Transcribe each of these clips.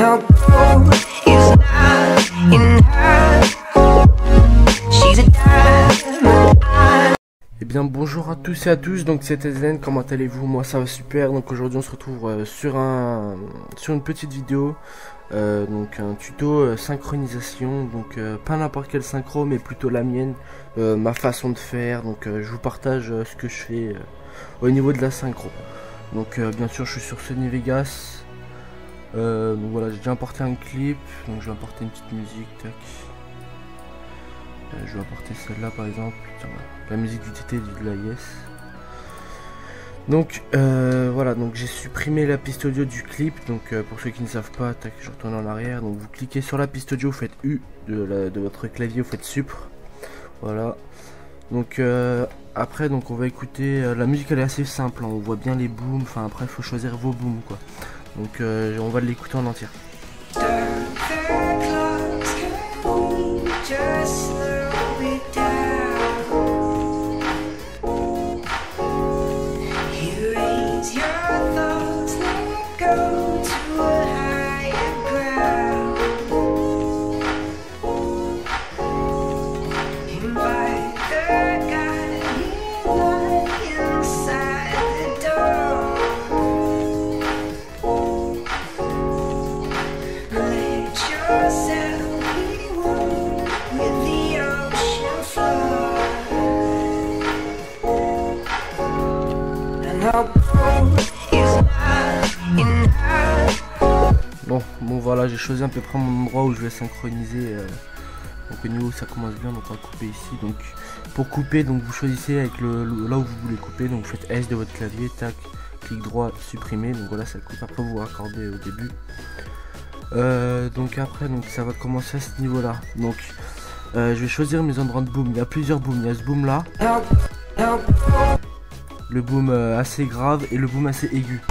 Eh bien bonjour à tous et à tous, donc c'est Zen, comment allez-vous? Moi ça va super. Donc aujourd'hui on se retrouve sur une petite vidéo, donc un tuto synchronisation, donc pas n'importe quelle synchro mais plutôt la mienne, ma façon de faire. Donc je vous partage ce que je fais au niveau de la synchro. Donc bien sûr je suis sur Sony Vegas, donc voilà, j'ai déjà importé un clip, donc je vais importer une petite musique, tac. Je vais apporter celle-là par exemple, tiens, la musique du TT de la Yes. Donc voilà, donc j'ai supprimé la piste audio du clip. Donc pour ceux qui ne savent pas, tac, je retourne en arrière. Donc vous cliquez sur la piste audio, vous faites U de votre clavier, vous faites Supr. Voilà. Donc après, donc on va écouter la musique. Elle est assez simple, hein, on voit bien les booms. Enfin après, il faut choisir vos booms quoi. Donc on va l'écouter en entier. Bon voilà, j'ai choisi à peu près mon endroit où je vais synchroniser. Donc au niveau où ça commence bien, donc on va couper ici. Donc pour couper, donc vous choisissez avec là où vous voulez couper. Donc vous faites S de votre clavier, tac, clic droit, supprimer. Donc voilà, ça coupe. Après vous raccordez au début. Donc après, donc ça va commencer à ce niveau là. Donc je vais choisir mes endroits de boom. Il y a plusieurs booms. Il y a ce boom là, le boom assez grave et le boom assez aigu.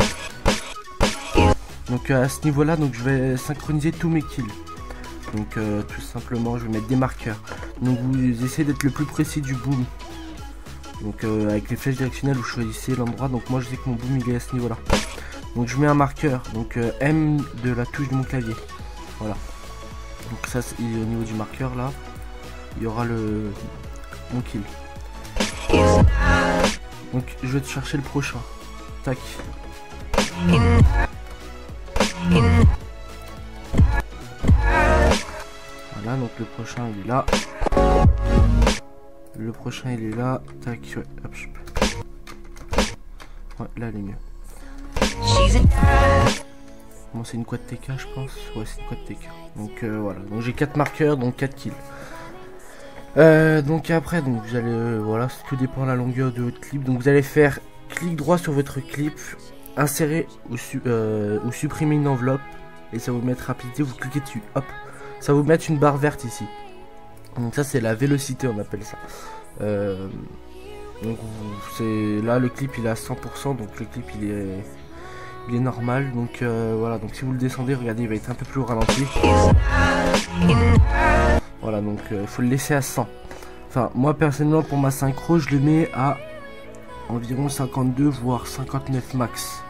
Donc à ce niveau là, donc je vais synchroniser tous mes kills. Donc tout simplement je vais mettre des marqueurs. Donc vous essayez d'être le plus précis du boom. Donc avec les flèches directionnelles vous choisissez l'endroit. Donc moi je sais que mon boom il est à ce niveau là. Donc je mets un marqueur, donc M de la touche de mon clavier. Voilà. Donc ça c'est au niveau du marqueur là. Il y aura mon kill. Donc je vais te chercher le prochain. Tac. Voilà, donc le prochain il est là. Le prochain il est là. Tac, ouais, hop. Ouais, là il est mieux. Bon, c'est une quad TK je pense. Ouais, c'est une quad TK. Donc voilà, donc j'ai 4 marqueurs, donc 4 kills. Donc après, donc vous allez, voilà, tout dépend de la longueur de votre clip. Donc vous allez faire clic droit sur votre clip, insérer ou supprimer une enveloppe. Et ça va vous mettre rapidité, vous cliquez dessus, hop. Ça va vous mettre une barre verte ici. Donc ça c'est la vélocité, on appelle ça. Donc c'est là le clip il est à 100%, donc le clip il est normal. Donc voilà, donc si vous le descendez, regardez, il va être un peu plus au ralenti. Voilà, donc il faut le laisser à 100. Enfin moi personnellement pour ma synchro je le mets à environ 52 voire 59 max.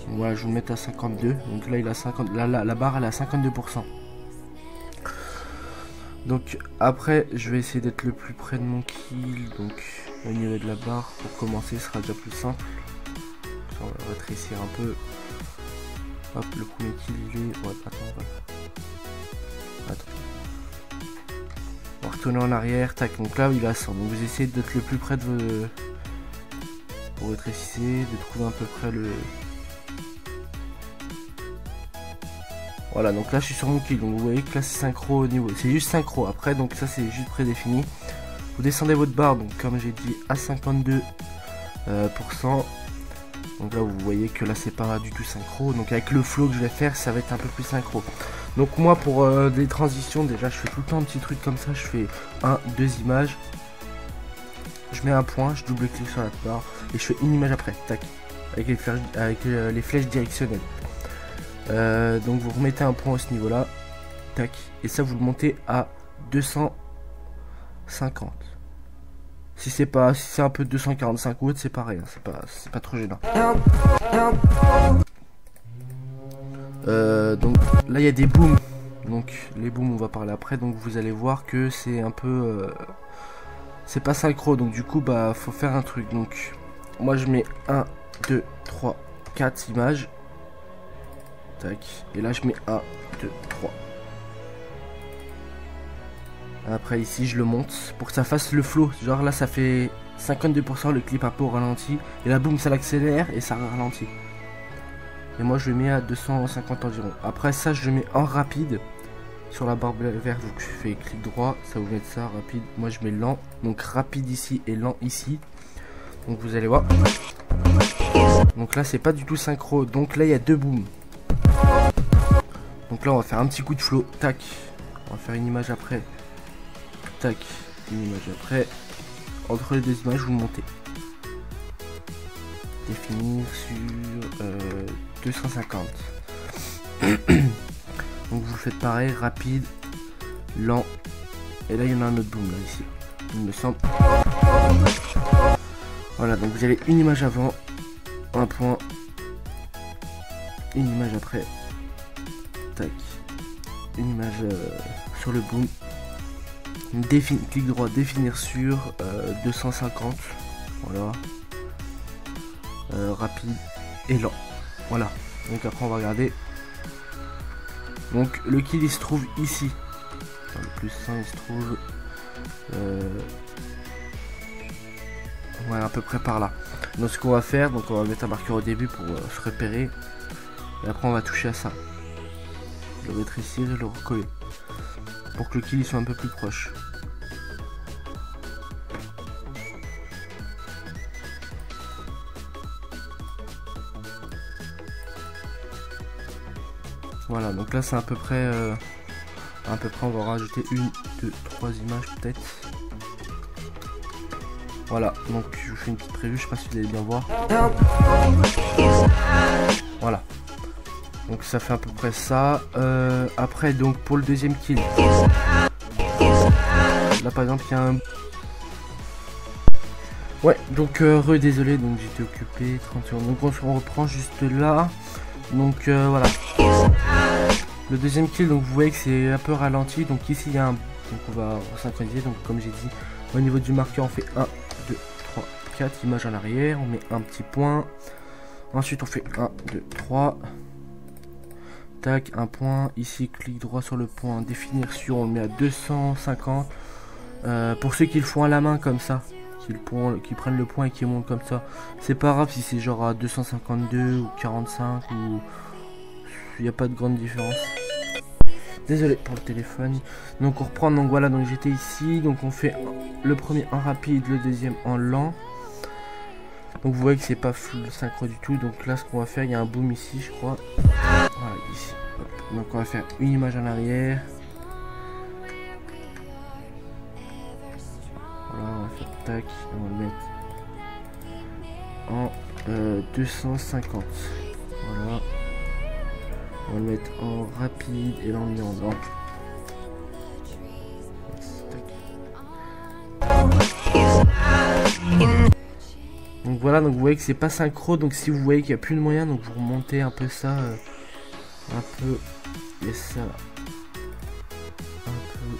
Voilà, je vais le mettre à 52. Donc là il a 50, la barre elle est à 52%. Donc après je vais essayer d'être le plus près de mon kill. Donc au niveau de la barre pour commencer ce sera déjà plus simple. On va rétrécir un peu. Hop, le premier kill il est... Ouais, attends. On va retourner en arrière. Tac, donc là il est à 100. Donc vous essayez d'être le plus près de vos... Vous rétrécissez, de trouver à peu près le... Voilà, donc là je suis sur mon kill, donc vous voyez que là c'est synchro au niveau, c'est juste synchro. Après donc ça c'est juste prédéfini. Vous descendez votre barre, donc comme j'ai dit à 52%. Donc là vous voyez que là c'est pas du tout synchro. Donc avec le flow que je vais faire ça va être un peu plus synchro. Donc moi pour des transitions déjà je fais tout le temps un petit truc comme ça. Je fais 2 images. Je mets un point, je double clique sur la barre et je fais une image après. Tac. Avec les flèches directionnelles. Donc vous remettez un point à ce niveau là, tac, et ça vous le montez à 250. Si c'est un peu 245 ou autre, c'est pareil, hein, c'est pas trop gênant. Donc là il y a des booms. Donc les booms on va parler après. Donc vous allez voir que c'est un peu c'est pas synchro. Donc du coup bah faut faire un truc. Donc moi je mets 1, 2, 3, 4 images. Tac. Et là je mets 1, 2, 3. Après ici je le monte pour que ça fasse le flow. Genre là ça fait 52% le clip un peu au ralenti. Et là boum ça l'accélère et ça ralentit. Et moi je le mets à 250 environ. Après ça je le mets en rapide. Sur la barre verte donc je fais clic droit. Ça vous met ça rapide. Moi je mets lent. Donc rapide ici et lent ici. Donc vous allez voir. Donc là c'est pas du tout synchro. Donc là il y a deux booms. Donc là on va faire un petit coup de flow. Tac. On va faire une image après. Tac. Une image après. Entre les deux images vous montez. Définir sur 250. Donc vous faites pareil, rapide, lent. Et là il y en a un autre boom là ici. Il me semble. Voilà, donc vous avez une image avant, un point, une image après. Tac. Une image sur le boom. Clic droit, définir sur 250. Voilà. Rapide et lent. Voilà. Donc après on va regarder. Donc le kill il se trouve ici. Enfin, le plus 100 il se trouve ouais, à peu près par là. Donc ce qu'on va faire, donc on va mettre un marqueur au début pour se repérer. Et après on va toucher à ça. Le rétrécir et le recoller. Pour que le kill il soit un peu plus proche. Voilà, donc là c'est à peu près on va rajouter 1, 2, 3 images peut-être. Voilà, donc je vous fais une petite prévue, je sais pas si vous allez bien voir. Voilà. Donc ça fait à peu près ça. Après donc pour le deuxième kill. Là par exemple il y a un... Ouais, donc désolé, donc j'étais occupé 30 secondes. Donc on reprend juste là. Donc voilà. Le deuxième kill, donc vous voyez que c'est un peu ralenti. Donc ici il y a un... Donc on va synchroniser. Donc comme j'ai dit, au niveau du marqueur on fait 1, 2, 3, 4 images en arrière. On met un petit point. Ensuite on fait 1, 2, 3. Tac, un point. Ici clic droit sur le point. Définir sur, on le met à 250. Pour ceux qui le font à la main comme ça. Qui prennent le point et qui montent comme ça. C'est pas grave si c'est genre à 252 ou 45 ou... Il n'y a pas de grande différence. Désolé pour le téléphone. Donc on reprend, donc voilà, donc j'étais ici. Donc on fait le premier en rapide, le deuxième en lent. Donc vous voyez que c'est pas full synchro du tout. Donc là ce qu'on va faire, il y a un boom ici je crois. Voilà ici. Hop. Donc on va faire une image en arrière. Voilà, on va faire tac. Et on va le mettre en 250. Voilà. On va le mettre en rapide et là on le met en lent. Donc voilà, donc vous voyez que c'est pas synchro. Donc si vous voyez qu'il n'y a plus de moyen, donc vous remontez un peu ça. Un peu. Et ça. Un peu.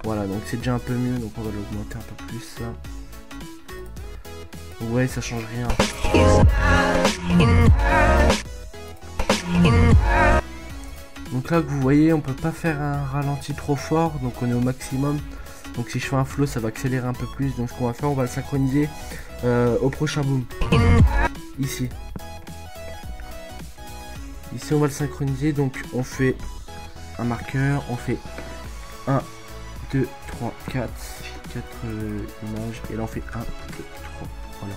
Voilà, donc c'est déjà un peu mieux. Donc on va l'augmenter un peu plus ça. Vous voyez, ça change rien. Donc là que vous voyez on peut pas faire un ralenti trop fort, donc on est au maximum. Donc si je fais un flow ça va accélérer un peu plus. Donc ce qu'on va faire, on va le synchroniser au prochain boom. Ici on va le synchroniser. Donc on fait un marqueur, on fait 1, 2, 3, 4 images. Et là on fait 1, 2, 3, voilà.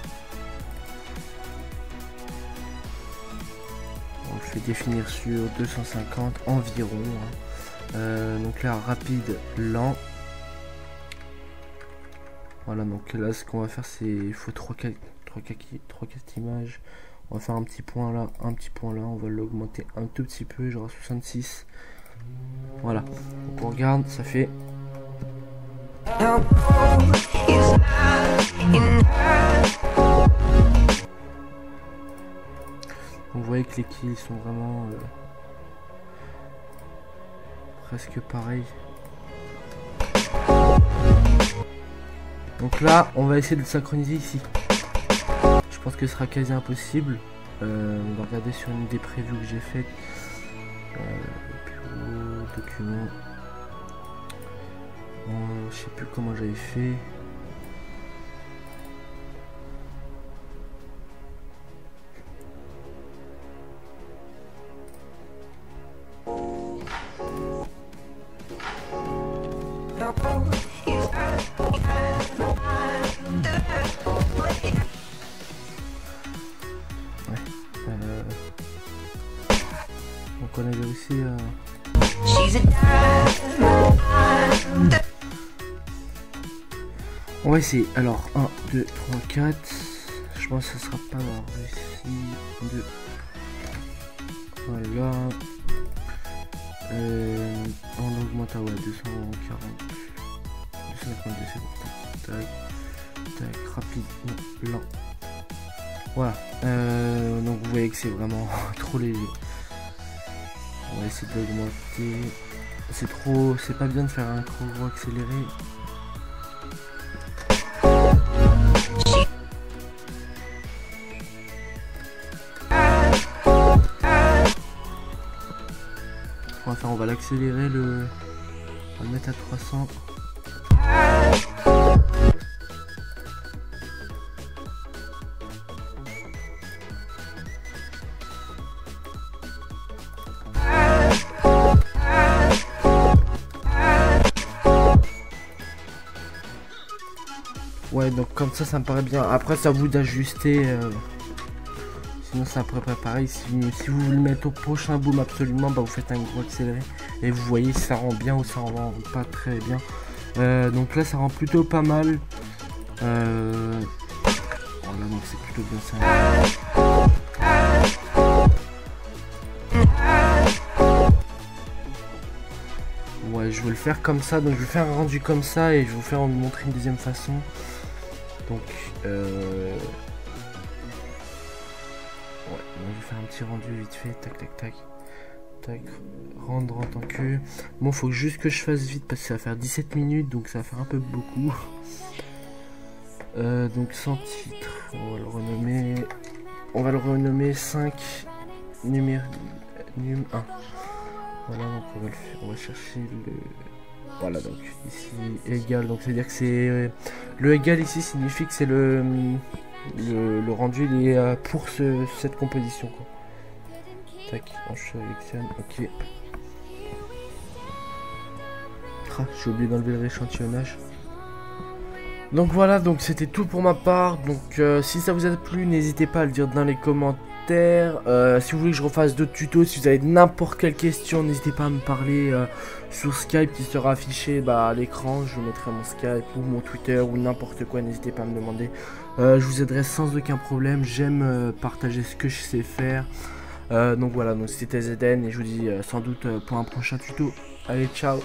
On le fait définir sur 250 environ. Donc là rapide, lent. Voilà, donc là ce qu'on va faire c'est, il faut 3-4 images. On va faire un petit point là, on va l'augmenter un tout petit peu, genre 66. Voilà, donc on regarde, ça fait... vous voyez que les kills sont vraiment presque pareils. Donc là, on va essayer de le synchroniser ici. Je pense que ce sera quasi impossible. On va regarder sur une des previews que j'ai faites. Document. Je sais plus comment j'avais fait. Donc on avait aussi on va essayer. Alors 1, 2, 3, 4. Je pense que ça sera pas mal ici. 2. Voilà. On augmente à 240. 252 c'est bon. Tac. Tac. Rapidement. Lent. Voilà. Donc vous voyez que c'est vraiment trop léger. On va essayer d'augmenter. C'est trop. C'est pas bien de faire un gros accéléré. On va l'accélérer, on va le mettre à 300. Ouais, donc comme ça me paraît bien. Après, c'est à vous d'ajuster. Sinon, c'est à peu près pareil. Si vous voulez le mettre au prochain boom absolument, bah, vous faites un gros accéléré. Et vous voyez si ça rend bien ou ça rend pas très bien. Donc là, ça rend plutôt pas mal. Voilà, donc c'est plutôt bien ça. Ouais, je vais le faire comme ça. Donc je vais faire un rendu comme ça et je vais vous faire montrer une deuxième façon. Donc ouais, donc je vais faire un petit rendu vite fait. Tac tac tac. Tac. Rendre en tant que. Bon, faut juste que je fasse vite parce que ça va faire 17 minutes, donc ça va faire un peu beaucoup. Donc sans titre, on va le renommer. On va le renommer 5 num 1. Voilà, donc on va chercher le. Voilà, donc ici égal, donc c'est à dire que c'est le égal ici signifie que c'est le rendu il est pour cette composition quoi. Tac, on sélectionne, ok. Ah, j'ai oublié d'enlever le échantillonnage. Donc voilà, donc c'était tout pour ma part. Donc si ça vous a plu, n'hésitez pas à le dire dans les commentaires. Si vous voulez que je refasse d'autres tutos, si vous avez n'importe quelle question, n'hésitez pas à me parler sur Skype qui sera affiché à l'écran. Je vous mettrai mon Skype ou mon Twitter ou n'importe quoi, n'hésitez pas à me demander. Je vous aiderai sans aucun problème. J'aime partager ce que je sais faire. Donc voilà, donc c'était ZN et je vous dis sans doute pour un prochain tuto. Allez, ciao.